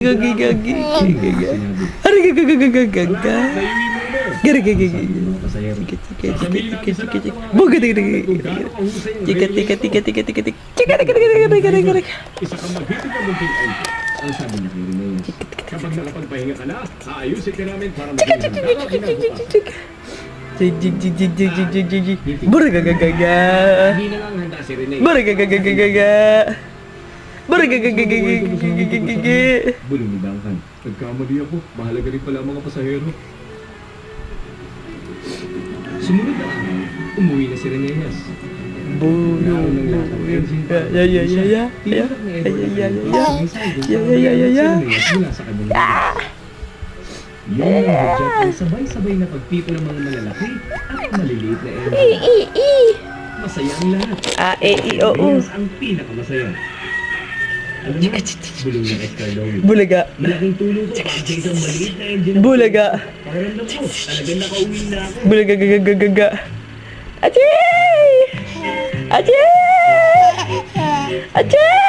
gagi, gagi. Aray, gagagagagaga. Gari, gagi, gagi. Buga, gari, gari. Tika, tika, tika, tika, tika, tika. Tika, tika, tika, tika, tika, tika, tika. Isa kang maghitig ang munting angka. Ang sabi ni Rene. Kapag nakapagpahinga ka na, aayusin ka namin para maging handa ka kinabukasan. Jig, jig, jig, jig, jig, jig, jig, jig, jig. Buragagagaga. Hindi na lang handa si Rene. Buragagagagaga. Buragagagagagaga. Bulong ni Duncan. Nagkamali ako. Mahalaga rin pala ang mga pasahero. Sumunod na araw, umuwi na si Reneas. Bulong. Ya, ya, ya, ya. Ya, ya, ya, ya. Ya, ya, ya, ya. Mula sa kanilang yun ang hudyat ang sabay-sabay na pagpipo ng mga malalaki at maliliit na engine. Masaya ang lahat. Reneas ang pinakamasaya. Alam mo, bulong na Escarlow. Bulaga. Malaking tulong sa pag-update ang maliit na engine. Bulaga. Pakiramdam ko, talagang nakauwi na ako. Bulagagagagaga. Achoo! Achoo! Achoo!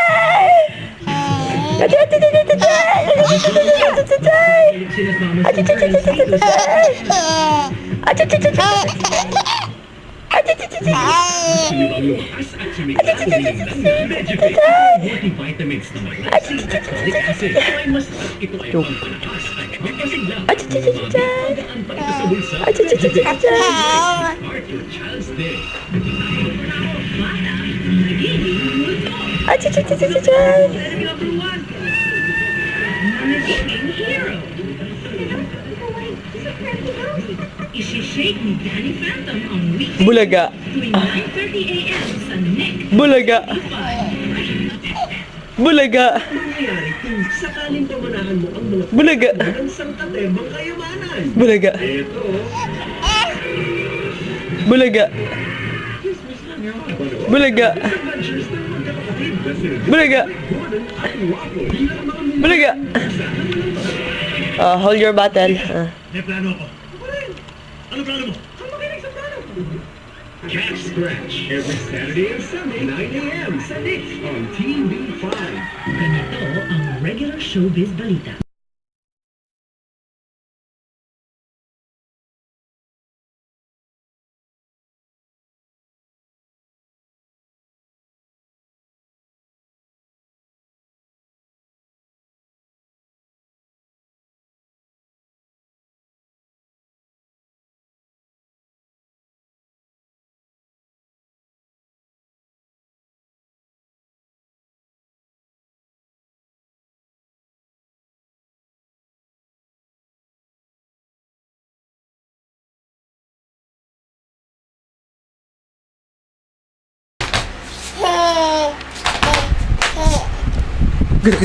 Bulaga. Bulaga. Bulaga. Kung sakaling pamanahan mo ang mga Bulaga. bansang katebang kayamanan. Bulaga. Ito, Bulaga. Bulaga. adventures ng magkakapatid na si Bulaga. Gordon at Waco bilang mga Bulaga. Hold your battle. May plano ako. Ano plano mo? Catch Scratch every Saturday and Sunday 9 a.m. sa Nix on TV5. Ganito ang regular showbiz balita.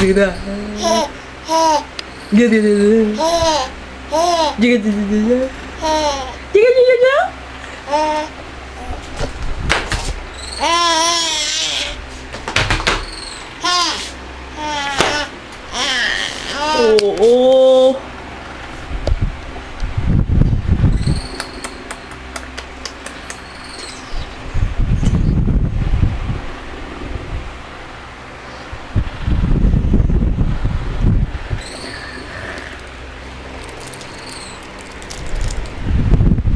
Gada. Gada. Jiga jiga. Jiga jiga. Oh.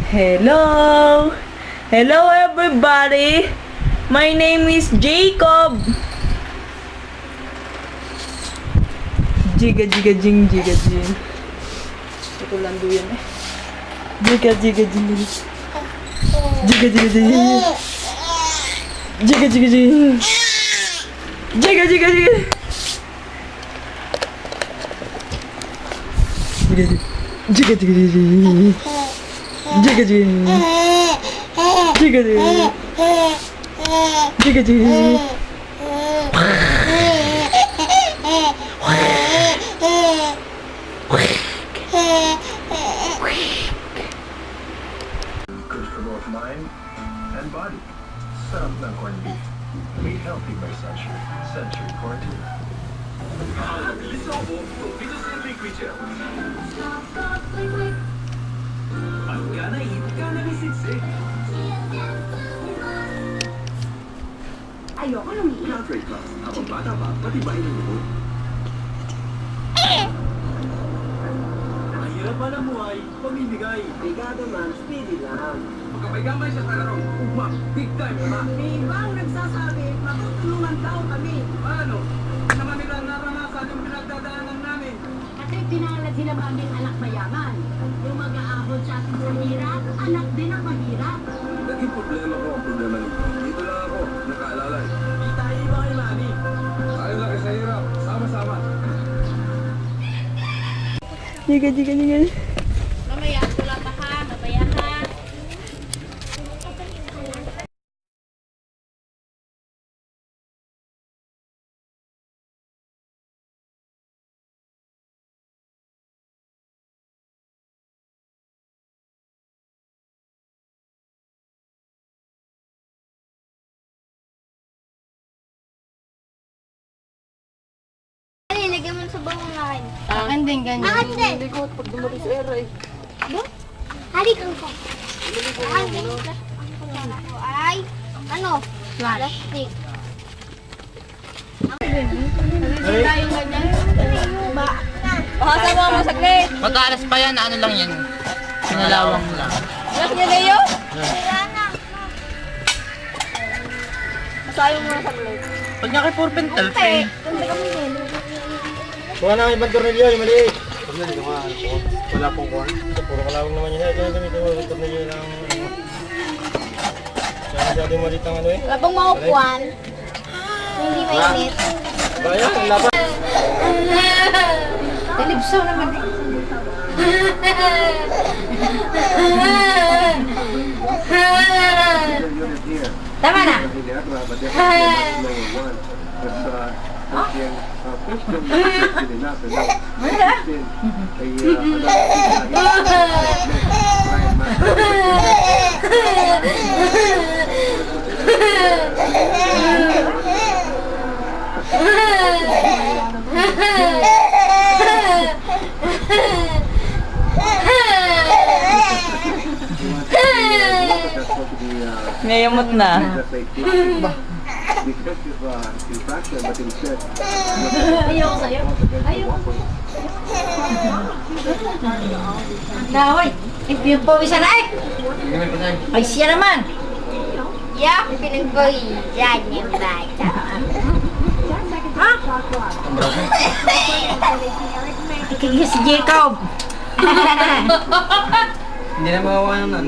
Hello! Hello everybody! My name is Jacob! Jiga jiga jing jiga jing. Ito lando yan eh. Jiga jiga jing. Jiga jiga jing. Jiga jiga jing. Jiga jiga jing. Jiga jiga jing. Jiga jing. Jiga jing. Jiga jing. Good for both mind and body. Sarap ng corned beef. Made healthy by Century. Century Corned Beef. Ayoko lumiit. Trade Plus. Habang bata pa, patibayin ang loob. laban ng buhay, pamimigay. Brigada man, speedy lang. Magkamay-gamay sa talarong. Ugma, big time na. May ibang nagsasabi, matutulungan daw kami. Paano? Naman nila naranasan yung pinagdadaanan namin. Kasi pinalad sila aming anak mayaman. Yung mag-aahon sa ating mahirap, anak din ang mahirap. Naging problema ko ang problema nito. Dito lang ako, nakaalala. Di tayo iba kay Manny. Tayo lang sa hirap, sama-sama. Jiga, jiga, jiga. Mamaya, wala pa ha, mamaya ha. Nilagyan mo sa bawang akin. Akin din, ganyan. Akin din. Hindi ko pag dumating sa era eh. Halikan ko. Akin din. Ako ay, ano? Plastic. Tayong ganyan. Pakasama mo saglit. Matalas pa yan, ano lang yan. Pinalawang lang. Anak niya na yun? Wala na. Masayang mo na saglit. Pag niya kay Purpental, eh. Kuha na ibang tornilyo, yung maliit. Tornilyo nga, wala pong kuha. Puro kalawang naman yun. Ito yung gamitin mo, tornilyo ng... Kaya masyadong maliit ang ano eh. Wala pang maupuan. Hindi mainit. Kaya, ang laban. Talibsaw naman eh. Tama na. Mayamot na. Ayoko sa'yo. Ayoko. Naway, yung pawisan na eh. Ay, siya naman. Yak, pinagbawisan yung bata. Kaya si Jacob. Hindi na makawa ng